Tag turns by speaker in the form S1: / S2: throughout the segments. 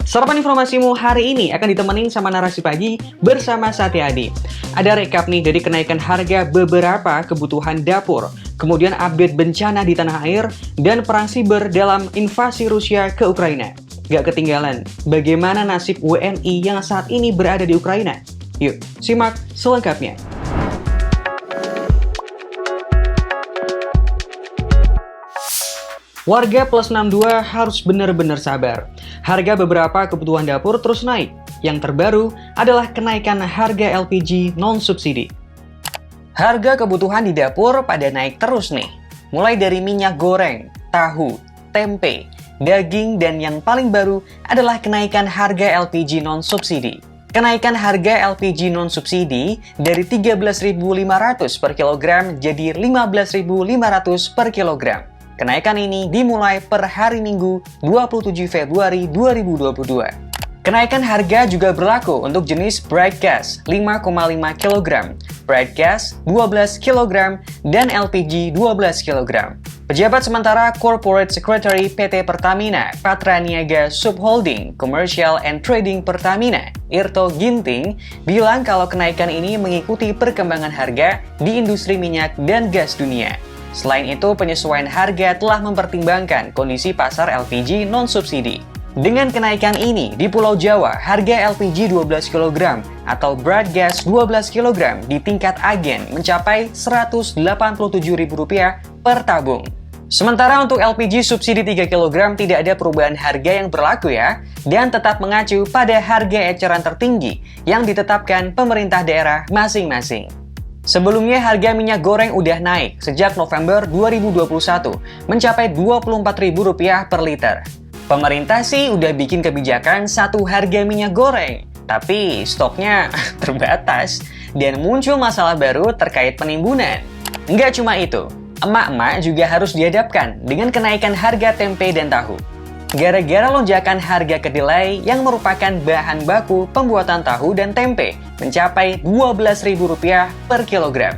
S1: Sarapan informasimu hari ini akan ditemenin sama narasi pagi bersama Satya Adi. Ada recap nih dari kenaikan harga beberapa kebutuhan dapur, kemudian update bencana di tanah air, dan perang siber dalam invasi Rusia ke Ukraina. Gak ketinggalan, bagaimana nasib WNI yang saat ini berada di Ukraina? Yuk, simak selengkapnya. Warga plus 62 harus benar-benar sabar. Harga beberapa kebutuhan dapur terus naik. Yang terbaru adalah kenaikan harga LPG non-subsidi. Harga kebutuhan di dapur pada naik terus nih. Mulai dari minyak goreng, tahu, tempe, daging, dan yang paling baru adalah kenaikan harga LPG non-subsidi. Kenaikan harga LPG non-subsidi dari 13.500 per kilogram jadi 15.500 per kilogram. Kenaikan ini dimulai per hari Minggu 27 Februari 2022. Kenaikan harga juga berlaku untuk jenis bright gas 5,5 kg, bright gas 12 kg, dan LPG 12 kg. Pejabat sementara Corporate Secretary PT Pertamina Patraniaga Subholding Commercial and Trading Pertamina, Irto Ginting, bilang kalau kenaikan ini mengikuti perkembangan harga di industri minyak dan gas dunia. Selain itu, penyesuaian harga telah mempertimbangkan kondisi pasar LPG non-subsidi. Dengan kenaikan ini, di Pulau Jawa, harga LPG 12 kg atau bright gas 12 kg di tingkat agen mencapai Rp187.000 per tabung. Sementara untuk LPG subsidi 3 kg tidak ada perubahan harga yang berlaku ya, dan tetap mengacu pada harga eceran tertinggi yang ditetapkan pemerintah daerah masing-masing. Sebelumnya harga minyak goreng udah naik sejak November 2021 mencapai Rp24.000 per liter. Pemerintah sih udah bikin kebijakan satu harga minyak goreng, tapi stoknya terbatas dan muncul masalah baru terkait penimbunan. Nggak cuma itu, emak-emak juga harus dihadapkan dengan kenaikan harga tempe dan tahu. Gara-gara lonjakan harga kedelai yang merupakan bahan baku pembuatan tahu dan tempe mencapai Rp12.000 per kilogram.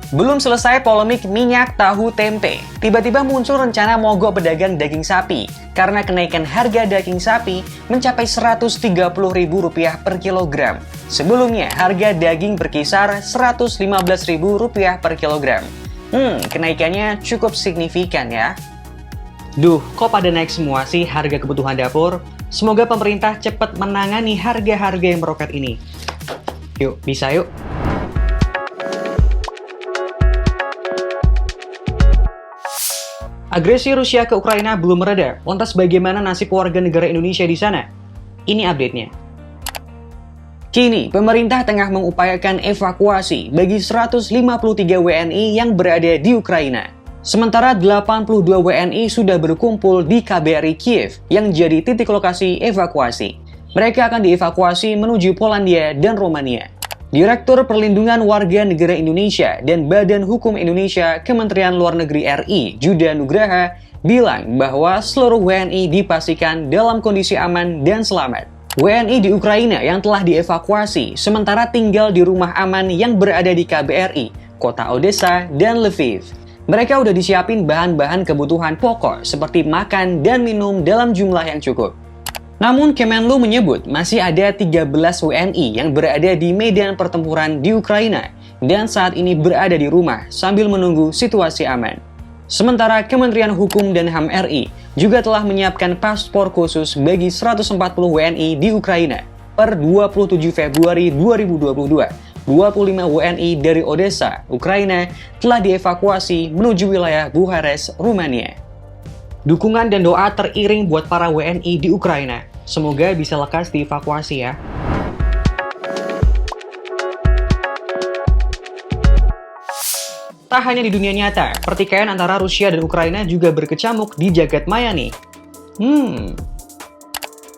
S1: Belum selesai polemik minyak, tahu, tempe, tiba-tiba muncul rencana mogok pedagang daging sapi karena kenaikan harga daging sapi mencapai Rp130.000 per kilogram. Sebelumnya harga daging berkisar Rp115.000 per kilogram. Kenaikannya cukup signifikan ya. Duh, kok pada naik semua sih harga kebutuhan dapur? Semoga pemerintah cepat menangani harga-harga yang meroket ini. Yuk, bisa yuk. Agresi Rusia ke Ukraina belum mereda. Lantas bagaimana nasib warga negara Indonesia di sana? Ini update-nya. Kini, pemerintah tengah mengupayakan evakuasi bagi 153 WNI yang berada di Ukraina. Sementara 82 WNI sudah berkumpul di KBRI Kiev yang jadi titik lokasi evakuasi. Mereka akan dievakuasi menuju Polandia dan Romania. Direktur Perlindungan Warga Negara Indonesia dan Badan Hukum Indonesia Kementerian Luar Negeri RI, Juda Nugraha, bilang bahwa seluruh WNI dipastikan dalam kondisi aman dan selamat. WNI di Ukraina yang telah dievakuasi sementara tinggal di rumah aman yang berada di KBRI, kota Odessa, dan Lviv. Mereka udah disiapin bahan-bahan kebutuhan pokok seperti makan dan minum dalam jumlah yang cukup. Namun Kemenlu menyebut masih ada 13 WNI yang berada di medan pertempuran di Ukraina dan saat ini berada di rumah sambil menunggu situasi aman. Sementara Kementerian Hukum dan HAM RI juga telah menyiapkan paspor khusus bagi 140 WNI di Ukraina. Per 27 Februari 2022. 25 WNI dari Odessa, Ukraina, telah dievakuasi menuju wilayah Bucharest, Rumania. Dukungan dan doa teriring buat para WNI di Ukraina. Semoga bisa lekas dievakuasi ya. Tak hanya di dunia nyata, pertikaian antara Rusia dan Ukraina juga berkecamuk di jagat maya nih.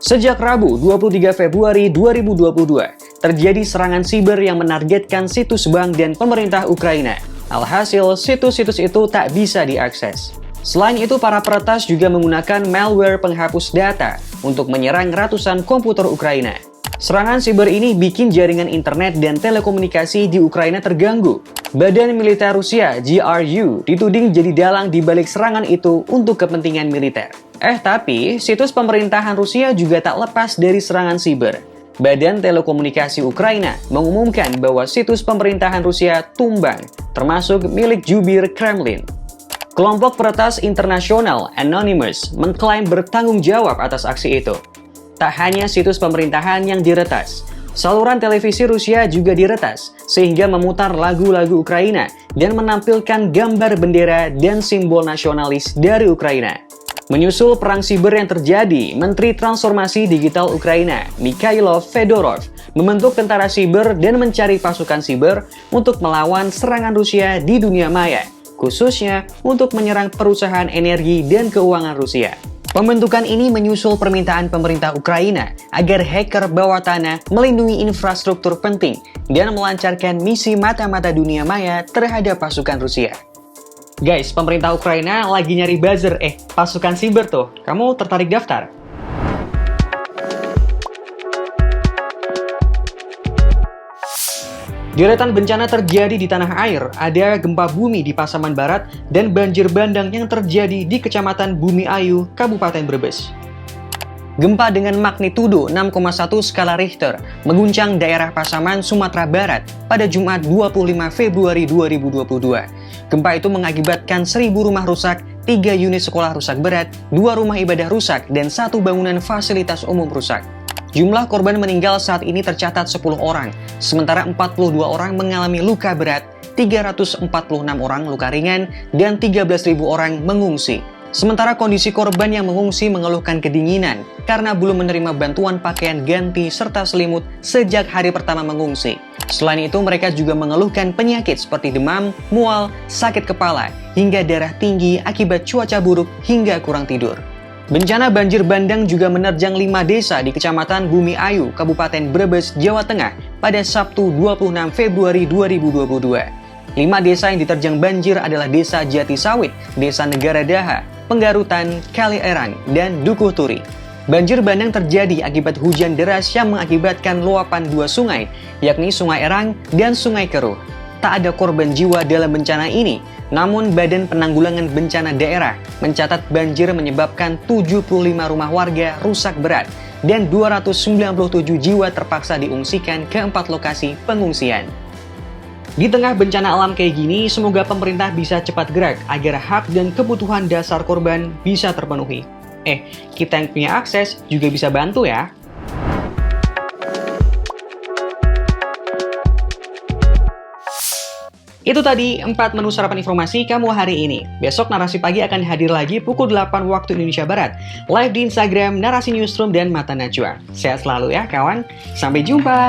S1: Sejak Rabu 23 Februari 2022, terjadi serangan siber yang menargetkan situs bank dan pemerintah Ukraina. Alhasil, situs-situs itu tak bisa diakses. Selain itu, para peretas juga menggunakan malware penghapus data untuk menyerang ratusan komputer Ukraina. Serangan siber ini bikin jaringan internet dan telekomunikasi di Ukraina terganggu. Badan Militer Rusia, GRU, dituding jadi dalang di balik serangan itu untuk kepentingan militer. Tapi situs pemerintahan Rusia juga tak lepas dari serangan siber. Badan Telekomunikasi Ukraina mengumumkan bahwa situs pemerintahan Rusia tumbang, termasuk milik jubir Kremlin. Kelompok peretas internasional Anonymous mengklaim bertanggung jawab atas aksi itu. Tak hanya situs pemerintahan yang diretas, saluran televisi Rusia juga diretas, sehingga memutar lagu-lagu Ukraina dan menampilkan gambar bendera dan simbol nasionalis dari Ukraina. Menyusul perang siber yang terjadi, Menteri Transformasi Digital Ukraina, Mikhailo Fedorov, membentuk tentara siber dan mencari pasukan siber untuk melawan serangan Rusia di dunia maya, khususnya untuk menyerang perusahaan energi dan keuangan Rusia. Pembentukan ini menyusul permintaan pemerintah Ukraina agar hacker bawah tanah melindungi infrastruktur penting dan melancarkan misi mata-mata dunia maya terhadap pasukan Rusia. Guys, pemerintah Ukraina lagi nyari buzzer, pasukan siber tuh. Kamu tertarik daftar? Deretan bencana terjadi di tanah air, ada gempa bumi di Pasaman Barat dan banjir bandang yang terjadi di Kecamatan Bumi Ayu, Kabupaten Brebes. Gempa dengan magnitudo 6,1 skala Richter mengguncang daerah Pasaman, Sumatera Barat pada Jumat 25 Februari 2022. Gempa itu mengakibatkan 1.000 rumah rusak, 3 unit sekolah rusak berat, 2 rumah ibadah rusak, dan 1 bangunan fasilitas umum rusak. Jumlah korban meninggal saat ini tercatat 10 orang, sementara 42 orang mengalami luka berat, 346 orang luka ringan, dan 13.000 orang mengungsi. Sementara kondisi korban yang mengungsi mengeluhkan kedinginan karena belum menerima bantuan pakaian ganti serta selimut sejak hari pertama mengungsi. Selain itu, mereka juga mengeluhkan penyakit seperti demam, mual, sakit kepala, hingga darah tinggi akibat cuaca buruk hingga kurang tidur. Bencana banjir bandang juga menerjang 5 desa di Kecamatan Bumi Ayu, Kabupaten Brebes, Jawa Tengah pada Sabtu 26 Februari 2022. 5 desa yang diterjang banjir adalah Desa Jati Sawit, Desa Negara Daha, Penggarutan, Kali Erang, dan Dukuh Turi. Banjir bandang terjadi akibat hujan deras yang mengakibatkan luapan 2 sungai, yakni Sungai Erang dan Sungai Keruh. Tak ada korban jiwa dalam bencana ini, namun Badan Penanggulangan Bencana Daerah mencatat banjir menyebabkan 75 rumah warga rusak berat dan 297 jiwa terpaksa diungsikan ke 4 lokasi pengungsian. Di tengah bencana alam kayak gini, semoga pemerintah bisa cepat gerak agar hak dan kebutuhan dasar korban bisa terpenuhi. Kita yang punya akses juga bisa bantu ya. Itu tadi 4 menu sarapan informasi kamu hari ini. Besok Narasi Pagi akan hadir lagi pukul 8 waktu Indonesia Barat. Live di Instagram, Narasi Newsroom, dan Mata Najwa. Sehat selalu ya kawan. Sampai jumpa.